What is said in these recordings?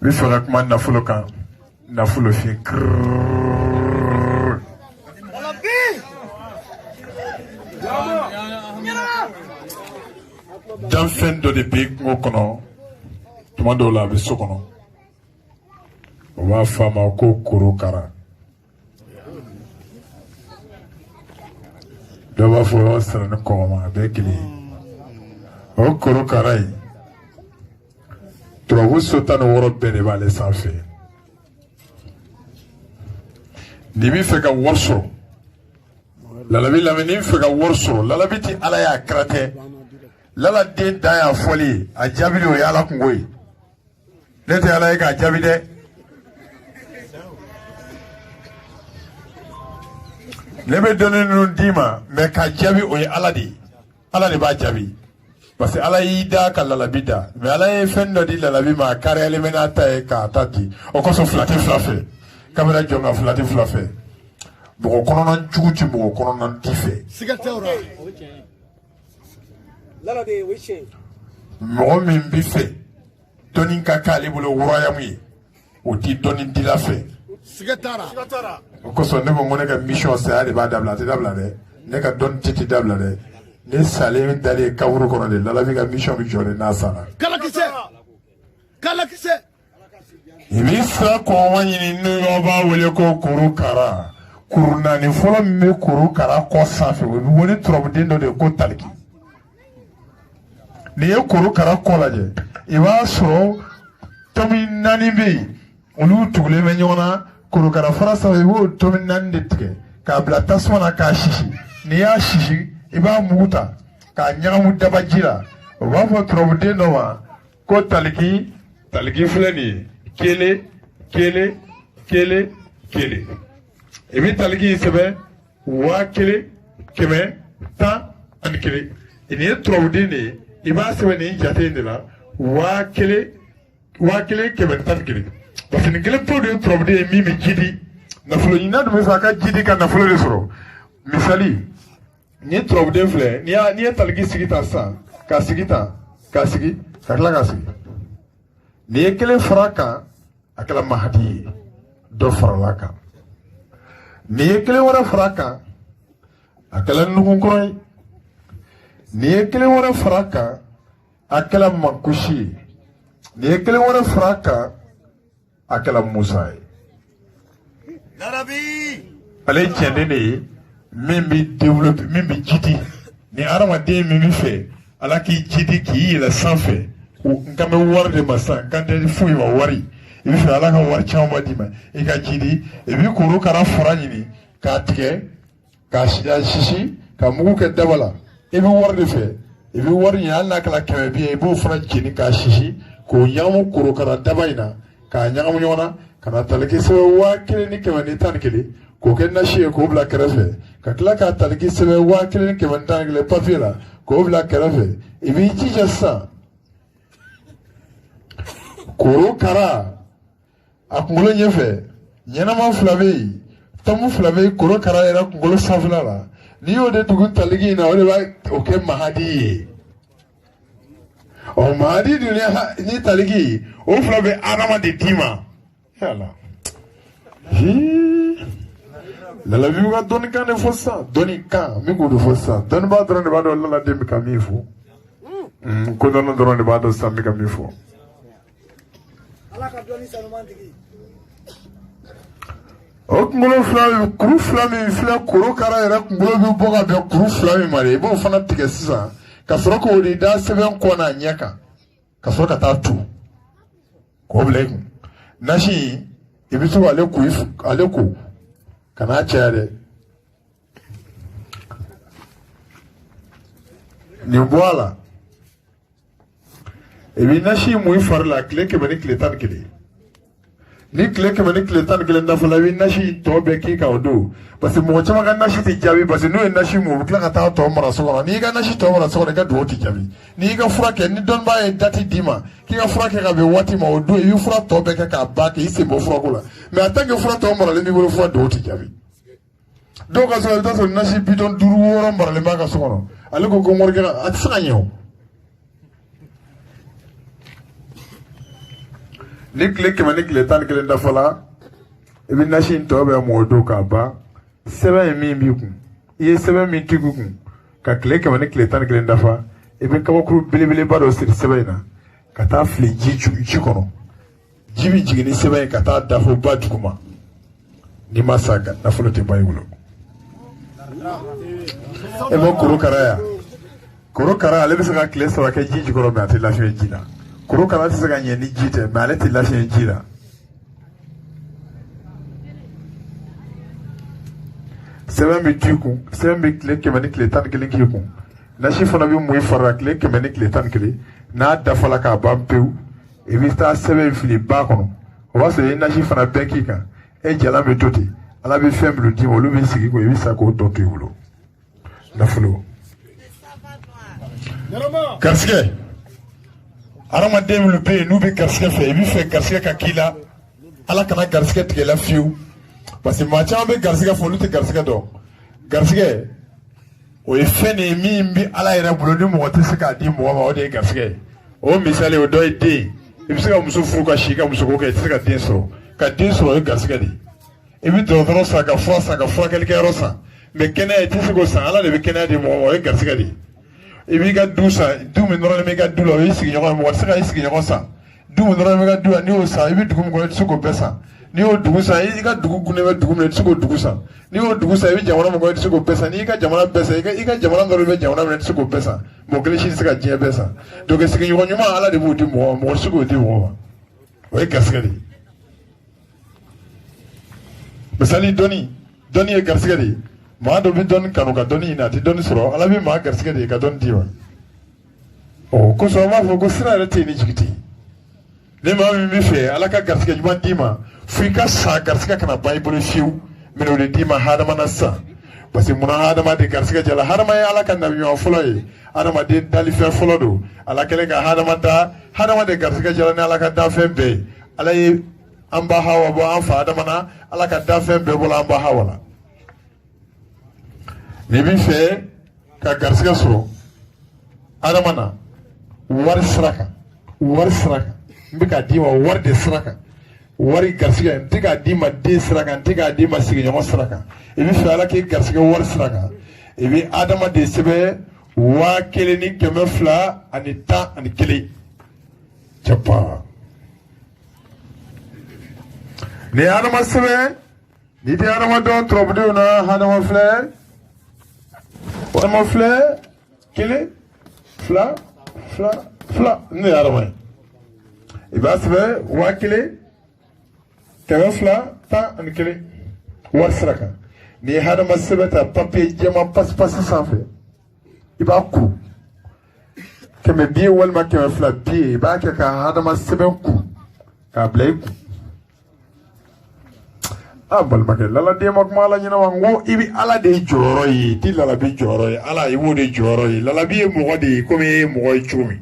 bi fera kuma nafolo kan nafolo fi dan fɛn dɔ de bɛ kungo kɔnɔ tuma dɔw la a bɛ so kɔnɔ o b'a fɔ a ma ko korokara dɔw b'a fɔ o sara ni kɔgɔma a bɛɛ kelen ye o korokara in tubabu so 16 bɛɛ de b'ale sanfɛ n'i b'i fɛ ka wari sɔrɔ lalabi lamɛn n'i b'i fɛ ka wari sɔrɔ lalabi ti ala y'a kɛra tɛ lala den dan y'a fɔli ye a jaabi de o ye ala kungo ye ne tɛ ala ye k'a jaabi dɛ ne bɛ dɔnni ninnu d'i ma mɛ k'a jaabi o ye ala de ye ala de b'a jaabi parce que ala y'i da ka lalabi da mɛ ala ye fɛn dɔ di lalabi ma a kariyalen bɛ n'a ta ye k'a ta di o kosɔn 2 tɛ 2 fɛ kabini jɔn ka 2 tɛ 2 fɛ mɔgɔ kɔnɔna jugu ti mɔgɔ kɔnɔna ti fɛ mɔgɔ min bi fɛ dɔnni ka k'ale bolo wɔrɔyamu ye o ti dɔnni dila fɛ o kosɔn ne ko ne ka mission saya de b'a dabila a tɛ dabila dɛ ne ka dɔnni ti dabila dɛ ne salen dalen kaburu kɔnɔ de lalabi ka mission bi jɔ de n'a sara i b'i sira kɔngɔ ɲini n'o b'a wele ko korokara kuru naani fɔlɔ min bɛ korokara kɔ sanfɛ o bɛ wele turabuden dɔ de ko taliki n'i ye korokara kɔ lajɛ i b'a sɔrɔ tomi 4 bɛ yen olu tugulen bɛ ɲɔgɔn na korokara fara sanfɛ i b'o tomi 4 de tigɛ k'a bila tasuma na k'a sisi n'i y'a sisi i b'a mugu ta k'a ɲagamu dabaji la o b'a fɔ turabuden dɔ ma ko taliki filɛ nin ye kelen i bɛ taliki in sɛbɛn 1001 nin ye turabuden de ye i b'a sɛbɛn nin jate in de la 1001 parce que nin kelen pewu de ye turabuden ye min bɛ jidi nafolo ɲinan dun bɛ fɛ a ka jidi ka nafolo de sɔrɔ misali ni turabuden filɛ n'i ye taliki sigi tan sisan k'a sigi tan k'a sigi ka tila k'a sigi n'i ye kelen fara a kan a kɛra mahadi ye dɔ farala a kan n'i ye kelen wɛrɛ fara a kan a kɛra nugunkɔrɔ ye n'i ye kelen wɛrɛ fara a kan a kɛra mankusi ye n'i ye kelen wɛrɛ fara a kan a kɛra musa ye ale ye tiɲɛden de ye min bɛ développer min bɛ jidi ni adamaden min bɛ fɛ ala k'i jidi k'i yɛlɛ sanfɛ n kan bɛ wari de ma sisan n kan tɛ foyi ma wari i bɛ fɛ ala ka wari caman d'i ma i ka jidi i bɛ korokara fara ɲini k'a tigɛ k'a sisi ka mugu kɛ daba la i bɛ wari de fɛ i bɛ wari ɲini hali n'a kɛra 100 bi i b'o fana jeni k'a sisi k'o ɲagamu korokara daba in na k'a ɲagamu ɲɔgɔn na ka na taliki sɛbɛn 1011 k'o kɛ nasi ye k'o bila kɛrɛfɛ ka tila k'a taliki sɛbɛn 1011 papiye la k'o bila kɛrɛfɛ i b'i jija sisan korokara a kunkolo ɲɛfɛ ɲɛnama 2 bɛ yen tomu 2 bɛ yen korokara yɛrɛ kunkolo sanfɛla la n'i y'o de tugu taliki in na o de b'a o kɛ mahadi ye ɔ mahadi dun ni taliki o 2 bɛ adama de d'i ma yala lalabi bɛ ka dɔnni kan de fɔ sisan dɔnni kan min k'o de fɔ sisan dɔnnibaa dɔrɔn de b'a dɔn laladen bɛ ka min fɔ ko dɔnni dɔrɔn de b'a dɔn sisan bɛ ka min fɔ. o kunkolo 2 kuru 2 min filɛ korokara yɛrɛ kunkolo bɛ bɔ ka bɛn kuru 2 min ma de i b'o fana tigɛ sisan ka sɔrɔ k'o de da sɛbɛn kɔ n'a ɲɛ kan ka sɔrɔ ka taa tu k'o bila i kun nasi i bɛ se k'ale ko ka n'a caya dɛ nin bɔ a la i bɛ nasi mun i fari la tile 100 ni tile 11 ni tile 100 ni tile 11 dafa la i bɛ nasi tɔ bɛɛ k'i kan o don parce que mɔgɔ caman ka nasi tɛ jaabi parce que n'o ye nasi mun u bɛ tila ka taa tɔ mara so kɔnɔ n'i ka nasi tɔ mara so kɔnɔ i ka dugawu tɛ jaabi n'i ka fura kɛ ni dɔnnibaa ye dati d'i ma k'i ka fura kɛ ka bɛn waati ma o don i bɛ fura tɔ bɛɛ kɛ k'a ban k'i sen bɔ furako la mais en tant que fura tɔ maralen b'i bolo fura dugawu tɛ jaabi dɔw ka so i bɛ taa sɔrɔ nasi bidɔn 5 6 maralen b'a ka so kɔnɔ ale ko morikɛ a tɛ se ka ɲɛ o ni tile 111 dafa la i bɛ nasi in tɔ bɛ mɔgɔ don k'a ban sɛbɛn ye min b'i kun i ye sɛbɛn min tigi kun ka tile 111 dafa i bɛ kabakuru belebeleba dɔ siri sɛbɛn in na ka taa fili ji kɔnɔ ji bɛ jigin ni sɛbɛn ye ka taa dafo ba duguma n'i ma sa nafolo tɛ ba i bolo e ma korokara ya korokara ale bɛ se ka tile 3 kɛ ji jukɔrɔ mɛ a tɛ lafiya ji la korokara tɛ se ka ɲɛ ni ji tɛ mɛ ale tɛ lafiya ji la sɛbɛn bɛ t'i kun sɛbɛn bɛ tile 111 k'i kun nasi fana bɛ mun fara tile 111 n'a dafala k'a ban pewu i bɛ taa sɛbɛn fili ba kɔnɔ o b'a sɔrɔ i ye nasi fana bɛɛ k'i kan e jalan bɛ to ten ala bɛ fɛn minnu d'i ma olu bɛ sigi ko i bɛ sa k'o tɔ to i bolo nafolo garisigɛ hadamaden minnu bɛ yen n'u bɛ garisigɛ fɛ i bɛ fɛ garisigɛ ka k'i la ala kana garisigɛ tigɛ la fiyewu parce que maa caman bɛ garisigɛ fɔ olu tɛ garisigɛ dɔn garisigɛ o ye fɛn de ye min bɛ ala yɛrɛ bolo ni mɔgɔ tɛ se k'a di mɔgɔ ma o de ye garisigɛ ye o misali o dɔ ye den i bɛ se ka muso furu ka si ka muso ko kɛ i tɛ se ka den sɔrɔ ka den sɔrɔ o ye garisigɛ de ye i bɛ dɔgɔtɔrɔ san ka fura san ka furakɛlikɛyɔrɔ san mɛ kɛnɛya i tɛ se k'o san ala de bɛ kɛnɛya di mɔgɔ ma o ye garisigɛ de ye i b'i ka du san du min nɔrɔlen bɛ i ka du la o y'i sigiɲɔgɔn ye mɔgɔ tɛ se ka i sigiɲɔgɔn san du min nɔrɔlen bɛ i ka du la n'i y'o san i bɛ dugu min kɔnɔ i tɛ se k'o bɛɛ san n'i y'o dugu san i ka dugu gunnen bɛ dugu min na i tɛ se k'o dugu san n'i y'o dugu san i bɛ jamana min kɔnɔ i tɛ se k'o bɛɛ san n'i ka jamana bɛɛ san i ka jamana nɔrɔlen bɛ jamana min na i tɛ se k'o bɛɛ san mɔgɔ kelen si tɛ se ka diɲɛ bɛɛ san donc sigiɲɔgɔn ɲuman ala de b'o di mɔgɔ ma mɔgɔ tɛ se k'o di mɔgɔ ma o ye garisigɛ de ye misali dɔnni ye garisigɛ de ye maa dɔ bɛ dɔnni kanu ka dɔnni ɲini a tɛ dɔnni sɔrɔ ala bɛ maa garisigɛ de ye ka dɔnni d'i ma o kosɔn an b'a fɔ ko sira yɛrɛ tɛ yen ni jigi tɛ yen ni maa min bɛ fɛ ala ka garisigɛ ɲuman d'i ma fo i ka sa garisigɛ kana ban i bolo fiyewu mɛ o de d'i ma hadama na sisan parce que munna hadamaden garisigɛ jala hadama ye ala ka nabiɲuman fɔlɔ ye hadamaden dalifɛn fɔlɔ don ala kɛlen ka hadama da hadamaden garisigɛ jala ni ala ka danfɛn bɛɛ ye ala ye an ba hawa bɔ an fa hadama na ala ka danfɛn bɛɛ bɔra an ba hawa la n'i b'i fɛ ka garisigɛ sɔrɔ hadama na wari sira kan n bɛ k'a d'i ma wari de sira kan wari garisigɛ n tɛ k'a d'i ma den sira kan n tɛ k'a d'i ma sigiɲɔgɔn sira kan i bɛ fɛ ala k'i garisigɛ wari sira kan i bɛ adama de sɛbɛn 1211 cɛpa ni ye adama sɛbɛn n'i tɛ adama dɔn turabudenw na adama filɛ 1 2 ne ye adama ye i b'a sɛbɛn 1211 wari sira kan n'i ye hadama sɛbɛn ta papiye jɛman pasi sanfɛ i b'a kuru 100 biye walima 200 biye i b'a kɛ ka hadama sɛbɛn kuru k'a bila i kun a balimakɛ laladen ma kuma ala ɲɛna wa n ko i bɛ ala de jɔyɔrɔ ye i tɛ lalabi jɔyɔrɔ ye ala i b'o de jɔyɔrɔ ye lalabi ye mɔgɔ de ye komi e ye mɔgɔ ye cogo min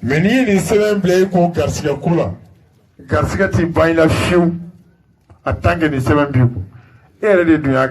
mɛ n'i ye nin sɛbɛn bila i kun garisigɛ ko la garisigɛ tɛ ban i la fiyewu a tant que nin sɛbɛn b'i kun e yɛrɛ de dun y'a